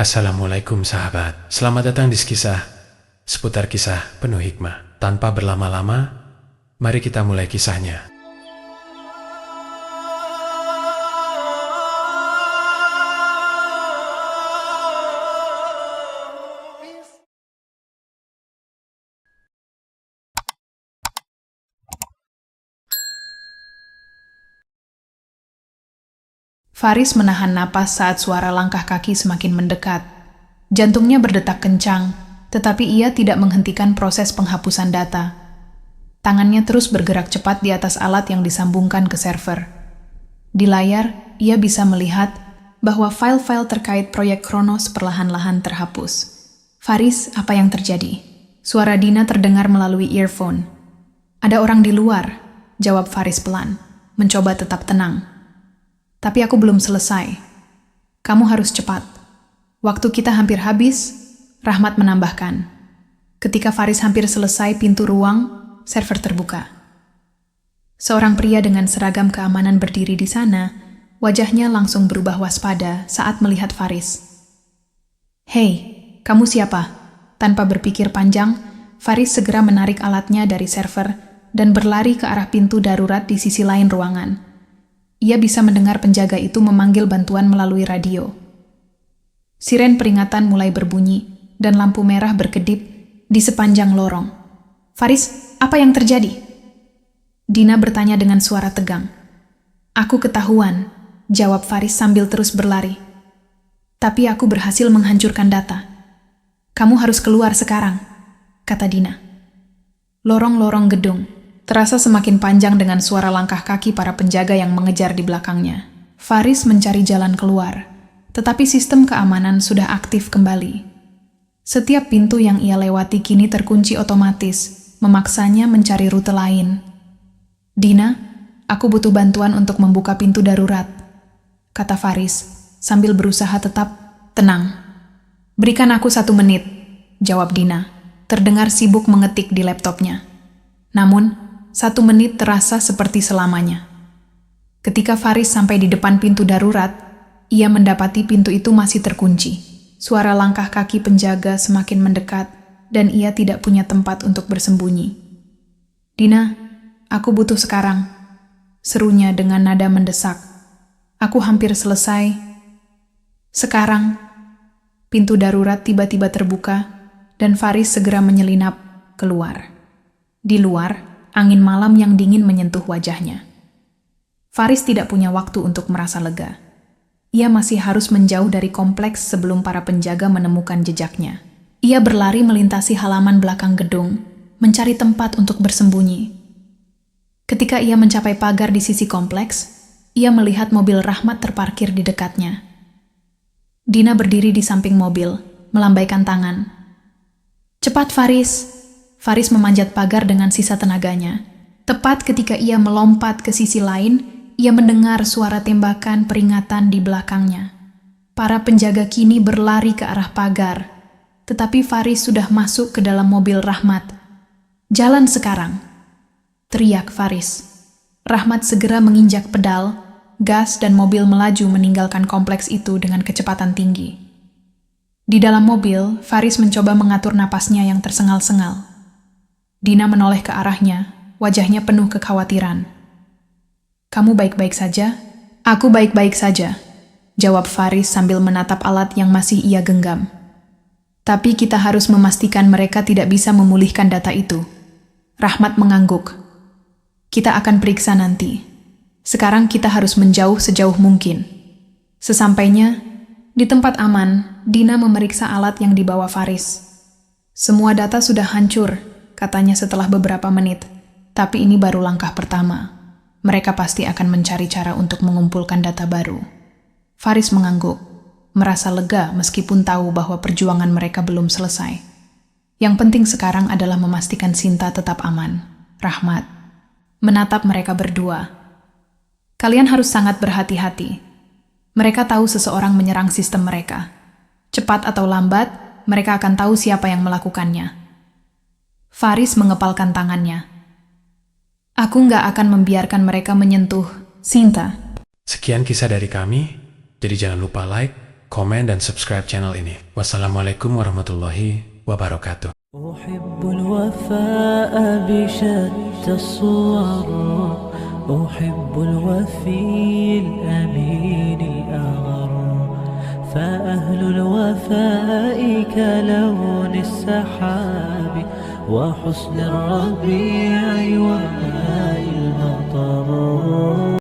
Assalamualaikum sahabat, selamat datang di Skisah, seputar kisah penuh hikmah. Tanpa berlama-lama, mari kita mulai kisahnya. Faris menahan napas saat suara langkah kaki semakin mendekat. Jantungnya berdetak kencang, tetapi ia tidak menghentikan proses penghapusan data. Tangannya terus bergerak cepat di atas alat yang disambungkan ke server. Di layar, ia bisa melihat bahwa file-file terkait proyek Kronos perlahan-lahan terhapus. Faris, apa yang terjadi? Suara Dina terdengar melalui earphone. Ada orang di luar, jawab Faris pelan, mencoba tetap tenang. Tapi aku belum selesai. Kamu harus cepat. Waktu kita hampir habis, Rahmat menambahkan. Ketika Faris hampir selesai pintu ruang, server terbuka. Seorang pria dengan seragam keamanan berdiri di sana, wajahnya langsung berubah waspada saat melihat Faris. Hei, kamu siapa? Tanpa berpikir panjang, Faris segera menarik alatnya dari server dan berlari ke arah pintu darurat di sisi lain ruangan. Ia bisa mendengar penjaga itu memanggil bantuan melalui radio. Siren peringatan mulai berbunyi dan lampu merah berkedip di sepanjang lorong. Faris, apa yang terjadi? Dina bertanya dengan suara tegang. Aku ketahuan, jawab Faris sambil terus berlari. Tapi aku berhasil menghancurkan data. Kamu harus keluar sekarang, kata Dina. Lorong-lorong gedung terasa semakin panjang dengan suara langkah kaki para penjaga yang mengejar di belakangnya. Faris mencari jalan keluar, tetapi sistem keamanan sudah aktif kembali. Setiap pintu yang ia lewati kini terkunci otomatis, memaksanya mencari rute lain. Dina, aku butuh bantuan untuk membuka pintu darurat, kata Faris, sambil berusaha tetap tenang. Berikan aku 1 menit, jawab Dina, terdengar sibuk mengetik di laptopnya. Namun, 1 menit terasa seperti selamanya. Ketika Faris sampai di depan pintu darurat, ia mendapati pintu itu masih terkunci. Suara langkah kaki penjaga semakin mendekat, dan ia tidak punya tempat untuk bersembunyi. Dina, aku butuh sekarang, serunya dengan nada mendesak. Aku hampir selesai. Sekarang, pintu darurat tiba-tiba terbuka, dan Faris segera menyelinap keluar. Di luar, angin malam yang dingin menyentuh wajahnya. Faris tidak punya waktu untuk merasa lega. Ia masih harus menjauh dari kompleks sebelum para penjaga menemukan jejaknya. Ia berlari melintasi halaman belakang gedung, mencari tempat untuk bersembunyi. Ketika ia mencapai pagar di sisi kompleks, ia melihat mobil Rahmat terparkir di dekatnya. Dina berdiri di samping mobil, melambaikan tangan. Cepat Faris! Faris memanjat pagar dengan sisa tenaganya. Tepat ketika ia melompat ke sisi lain, ia mendengar suara tembakan peringatan di belakangnya. Para penjaga kini berlari ke arah pagar, tetapi Faris sudah masuk ke dalam mobil Rahmat. Jalan sekarang, teriak Faris. Rahmat segera menginjak pedal, gas dan mobil melaju meninggalkan kompleks itu dengan kecepatan tinggi. Di dalam mobil, Faris mencoba mengatur napasnya yang tersengal-sengal. Dina menoleh ke arahnya, wajahnya penuh kekhawatiran. Kamu baik-baik saja? Aku baik-baik saja, jawab Faris sambil menatap alat yang masih ia genggam. Tapi kita harus memastikan mereka tidak bisa memulihkan data itu. Rahmat mengangguk. Kita akan periksa nanti. Sekarang kita harus menjauh sejauh mungkin. Sesampainya di tempat aman, Dina memeriksa alat yang dibawa Faris. Semua data sudah hancur, katanya setelah beberapa menit, tapi ini baru langkah pertama. Mereka pasti akan mencari cara untuk mengumpulkan data baru. Faris mengangguk, merasa lega meskipun tahu bahwa perjuangan mereka belum selesai. Yang penting sekarang adalah memastikan Sinta tetap aman. Rahmat menatap mereka berdua. Kalian harus sangat berhati-hati. Mereka tahu seseorang menyerang sistem mereka. Cepat atau lambat, mereka akan tahu siapa yang melakukannya. Faris mengepalkan tangannya. Aku nggak akan membiarkan mereka menyentuh Sinta. Sekian kisah dari kami, jadi jangan lupa like, komen, dan subscribe channel ini. Wassalamualaikum warahmatullahi wabarakatuh. أحب الوفاء بشتى الصور أحب الوفي الأمين الأغر فأهل الوفاء كلون السحاب وحسن الربيع وماء المطر